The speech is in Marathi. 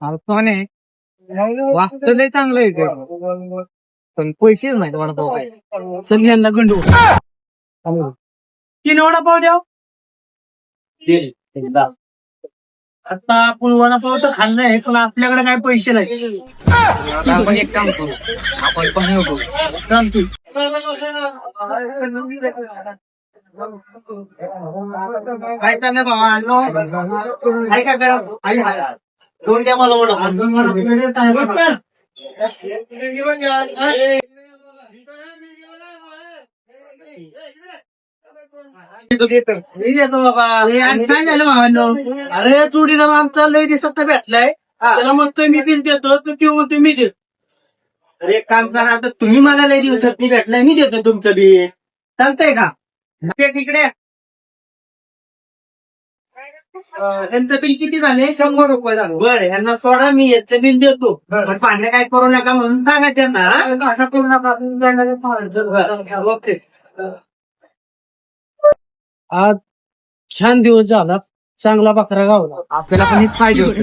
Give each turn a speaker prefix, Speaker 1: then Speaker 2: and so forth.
Speaker 1: सोने वाचतं लय चांगलं आहे पण पैसेच नाहीत वडापाव काय.
Speaker 2: चल यांना गंडू 3 वडापाव द्या. आता आपण वडापाव तर खाल्लंय पण आपल्याकडे काय पैसे नाही.
Speaker 1: आता आपण एक काम करू, आपण पण करू.
Speaker 2: चालतंय.
Speaker 3: काय चाललंय भावा? काय काय करा दोन द्या मला काय झालं भावांनो?
Speaker 2: अरे चुडीदार आमचा लय दिसत भेटलाय. त्याला म्हणतोय मी बिल देतो तू किंवा म्हणतोय मी देतो.
Speaker 3: अरे एक काम करा, आता तुम्ही मला लय दिवसात नाही भेटलाय, मी देतो तुमचं बिल. चालतंय का? इकडे त्यांचं बिल किती झाले?
Speaker 2: 100 रुपये झालं.
Speaker 3: बरं, यांना सोडा, मी याचं बिल देतो. पण पाण्या काय करू नका म्हणून सांगा त्यांना. करू नका. ओके.
Speaker 2: आज छान दिवस झाला, चांगला बकरा गावला.
Speaker 1: आपल्याला पण हेच पाहिजे होतं.